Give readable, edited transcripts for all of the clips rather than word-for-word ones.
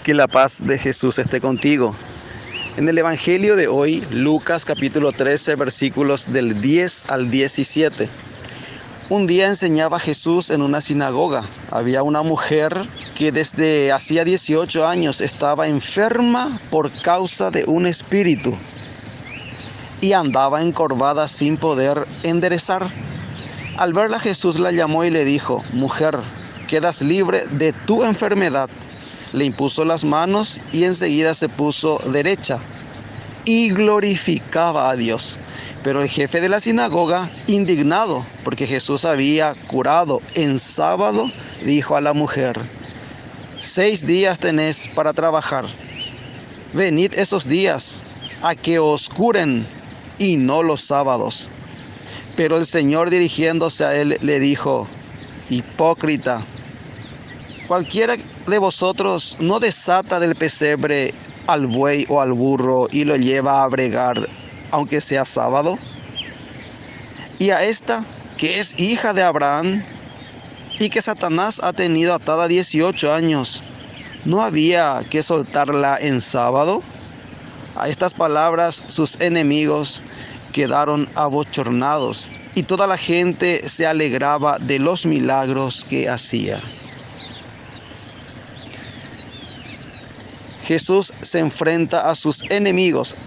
Que la paz de Jesús esté contigo. En el Evangelio de hoy, Lucas capítulo 13, versículos del 10 al 17. Un día enseñaba Jesús en una sinagoga. Había una mujer que desde hacía 18 años estaba enferma por causa de un espíritu y andaba encorvada sin poder enderezar. Al verla, Jesús la llamó y le dijo: «Mujer, quedas libre de tu enfermedad». Le impuso las manos y enseguida se puso derecha y glorificaba a Dios. Pero el jefe de la sinagoga, indignado porque Jesús había curado en sábado, dijo a la mujer: 6 días tenés para trabajar. Venid esos días a que os curen y no los sábados. Pero el Señor, dirigiéndose a él, le dijo: «Hipócrita, cualquiera de vosotros no desata del pesebre al buey o al burro y lo lleva a bregar, aunque sea sábado. Y a esta, que es hija de Abraham y que Satanás ha tenido atada 18 años, ¿no había que soltarla en sábado?». A estas palabras sus enemigos quedaron abochornados y toda la gente se alegraba de los milagros que hacía. Jesús se enfrenta a sus enemigos.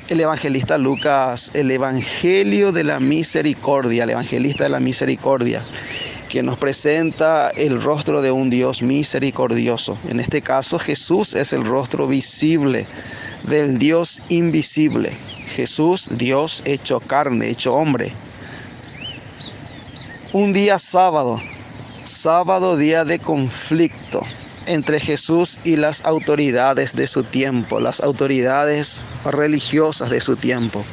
El evangelista Lucas, el evangelio de la misericordia, el evangelista de la misericordia, que nos presenta el rostro de un Dios misericordioso. En este caso, Jesús es el rostro visible del Dios invisible. Jesús, Dios hecho carne, hecho hombre. Un día sábado, día de conflicto entre Jesús y las autoridades de su tiempo, las autoridades religiosas de su tiempo.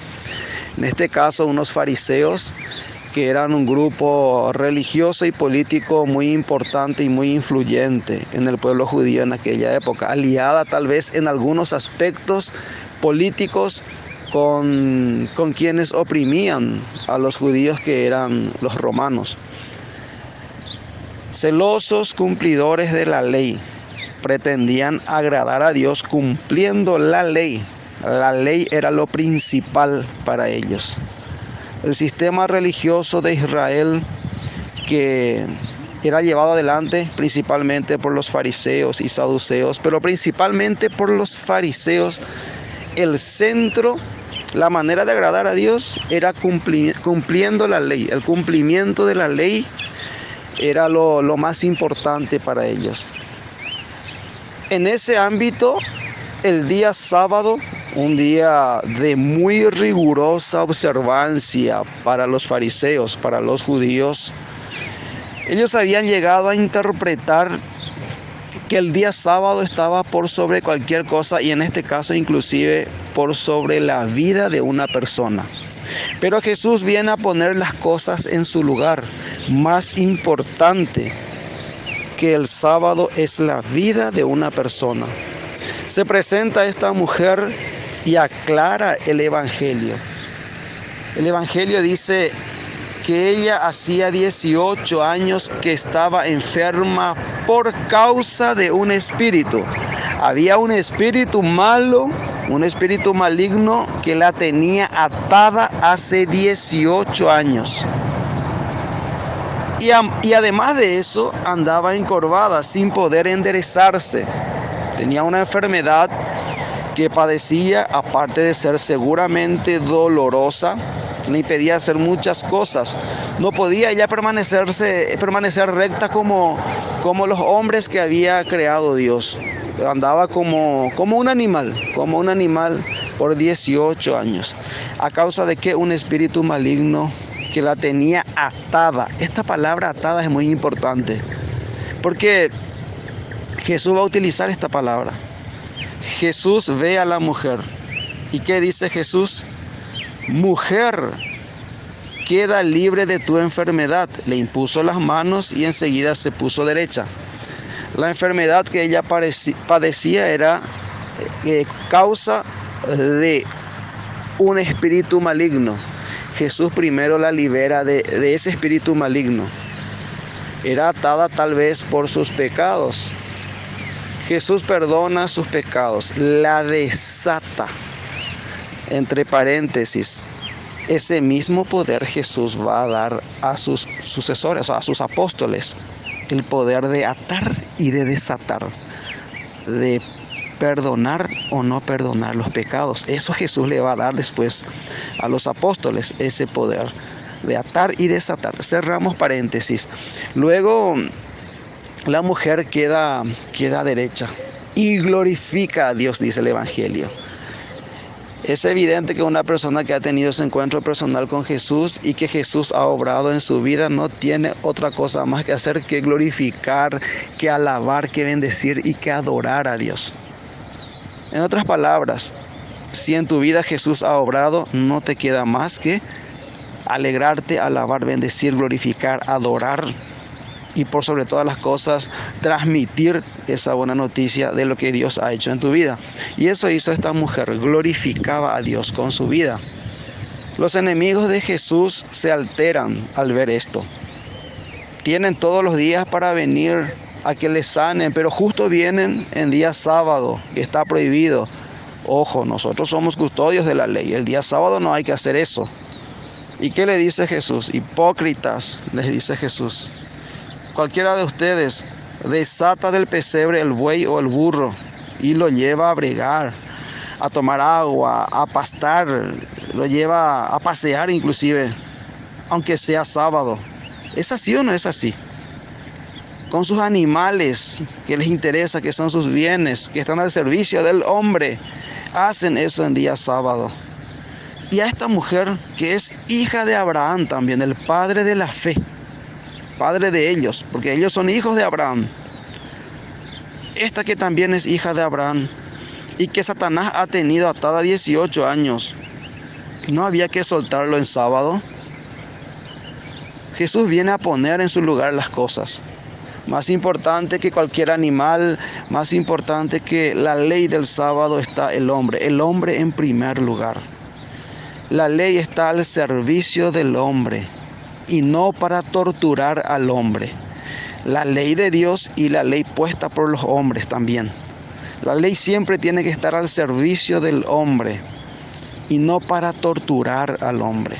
En este caso, unos fariseos que eran un grupo religioso y político muy importante y muy influyente en el pueblo judío en aquella época, aliada tal vez en algunos aspectos políticos con quienes oprimían a los judíos, que eran los romanos. Celosos cumplidores de la ley, pretendían agradar a Dios cumpliendo la ley. La ley era lo principal para ellos. El sistema religioso de Israel, que era llevado adelante principalmente por los fariseos y saduceos, pero principalmente por los fariseos, el centro, la manera de agradar a Dios era cumpliendo la ley. El cumplimiento de la ley era lo más importante para ellos. En ese ámbito, el día sábado, un día de muy rigurosa observancia para los fariseos, para los judíos, ellos habían llegado a interpretar que el día sábado estaba por sobre cualquier cosa, y en este caso inclusive por sobre la vida de una persona. Pero Jesús viene a poner las cosas en su lugar. Más importante que el sábado es la vida de una persona. Se presenta esta mujer y aclara el evangelio. El evangelio dice que ella hacía 18 años que estaba enferma por causa de un espíritu. Había un espíritu malo, un espíritu maligno que la tenía atada hace 18 años. Y además de eso, andaba encorvada sin poder enderezarse. Tenía una enfermedad que padecía, aparte de ser seguramente dolorosa, le impedía hacer muchas cosas. No podía ella permanecer recta como los hombres que había creado Dios. Andaba como un animal por 18 años. ¿A causa de qué? Un espíritu maligno que la tenía atada. Esta palabra atada es muy importante, porque Jesús va a utilizar esta palabra. Jesús ve a la mujer. ¿Y qué dice Jesús? «Mujer, queda libre de tu enfermedad». Le impuso las manos y enseguida se puso derecha. La enfermedad que ella padecía era causa de un espíritu maligno. Jesús primero la libera de ese espíritu maligno. Era atada tal vez por sus pecados. Jesús perdona sus pecados, la desata. Entre paréntesis, ese mismo poder Jesús va a dar a sus sucesores, a sus apóstoles, el poder de atar y de desatar, de perdonar o no perdonar los pecados. Eso Jesús le va a dar después a los apóstoles, ese poder de atar y desatar. Cerramos paréntesis. Luego la mujer queda derecha y glorifica a Dios, dice el Evangelio. Es evidente que una persona que ha tenido ese encuentro personal con Jesús y que Jesús ha obrado en su vida no tiene otra cosa más que hacer que glorificar, que alabar, que bendecir y que adorar a Dios. En otras palabras, si en tu vida Jesús ha obrado, no te queda más que alegrarte, alabar, bendecir, glorificar, adorar y por sobre todas las cosas transmitir esa buena noticia de lo que Dios ha hecho en tu vida. Y eso hizo esta mujer, glorificaba a Dios con su vida. Los enemigos de Jesús se alteran al ver esto. Tienen todos los días para venir a que les sanen, pero justo vienen en día sábado, que está prohibido. Ojo, nosotros somos custodios de la ley, el día sábado no hay que hacer eso. ¿Y qué le dice Jesús? Hipócritas, les dice Jesús. Cualquiera de ustedes desata del pesebre el buey o el burro y lo lleva a bregar, a tomar agua, a pastar, lo lleva a pasear inclusive, aunque sea sábado. ¿Es así o no es así? Con sus animales que les interesa, que son sus bienes, que están al servicio del hombre, hacen eso en día sábado. Y a esta mujer que es hija de Abraham también, el padre de la fe, padre de ellos, porque ellos son hijos de Abraham. Esta que también es hija de Abraham y que Satanás ha tenido atada 18 años, ¿no había que soltarlo en sábado? Jesús viene a poner en su lugar las cosas. Más importante que cualquier animal, más importante que la ley del sábado está el hombre en primer lugar. La ley está al servicio del hombre y no para torturar al hombre. La ley de Dios y la ley puesta por los hombres también. La ley siempre tiene que estar al servicio del hombre y no para torturar al hombre,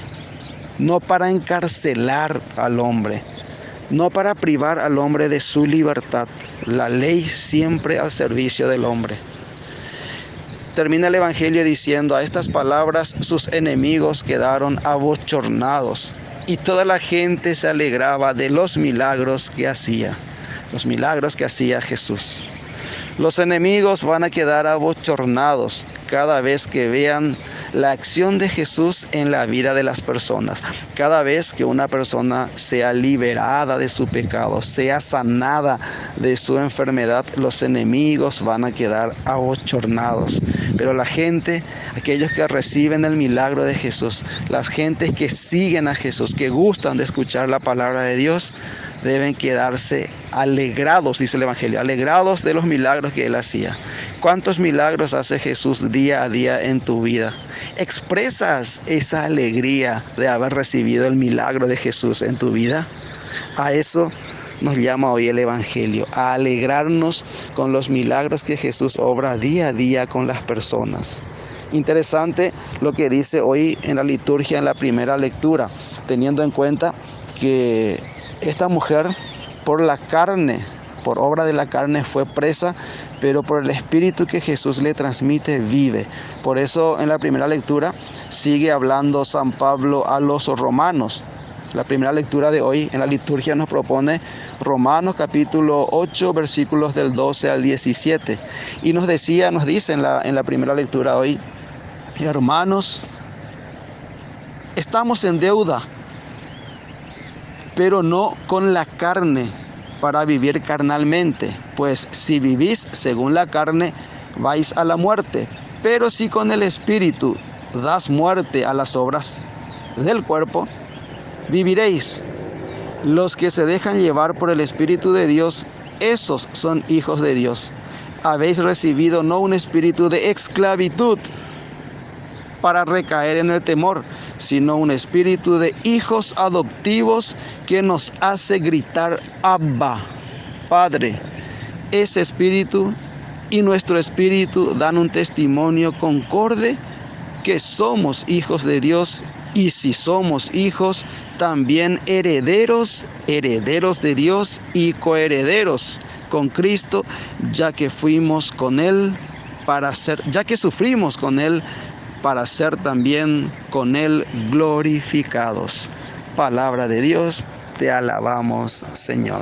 no para encarcelar al hombre, no para privar al hombre de su libertad. La ley siempre al servicio del hombre. Termina el Evangelio diciendo: a estas palabras sus enemigos quedaron abochornados y toda la gente se alegraba de los milagros que hacía Jesús. Los enemigos van a quedar abochornados cada vez que vean la acción de Jesús en la vida de las personas. Cada vez que una persona sea liberada de su pecado, sea sanada de su enfermedad, los enemigos van a quedar abochornados. Pero la gente, aquellos que reciben el milagro de Jesús, las gentes que siguen a Jesús, que gustan de escuchar la palabra de Dios, deben quedarse alegrados, dice el Evangelio, alegrados de los milagros que Él hacía. ¿Cuántos milagros hace Jesús día a día en tu vida? ¿Expresas esa alegría de haber recibido el milagro de Jesús en tu vida? A eso nos llama hoy el Evangelio, a alegrarnos con los milagros que Jesús obra día a día con las personas. Interesante lo que dice hoy en la liturgia, en la primera lectura, teniendo en cuenta que esta mujer por la carne, por obra de la carne fue presa, pero por el Espíritu que Jesús le transmite vive. Por eso en la primera lectura sigue hablando San Pablo a los romanos. La primera lectura de hoy en la liturgia nos propone Romanos capítulo 8, versículos del 12 al 17. Y nos dice en la primera lectura hoy: hermanos, estamos en deuda, pero no con la carne, para vivir carnalmente. Pues si vivís según la carne, vais a la muerte. Pero si con el Espíritu das muerte a las obras del cuerpo, viviréis. Los que se dejan llevar por el Espíritu de Dios, esos son hijos de Dios. Habéis recibido no un espíritu de esclavitud para recaer en el temor, sino un espíritu de hijos adoptivos que nos hace gritar: Abba, Padre. Ese espíritu y nuestro espíritu dan un testimonio concorde que somos hijos de Dios, y si somos hijos, también herederos, herederos de Dios y coherederos con Cristo, ya que sufrimos con Él para ser también con Él glorificados. Palabra de Dios, te alabamos, Señor.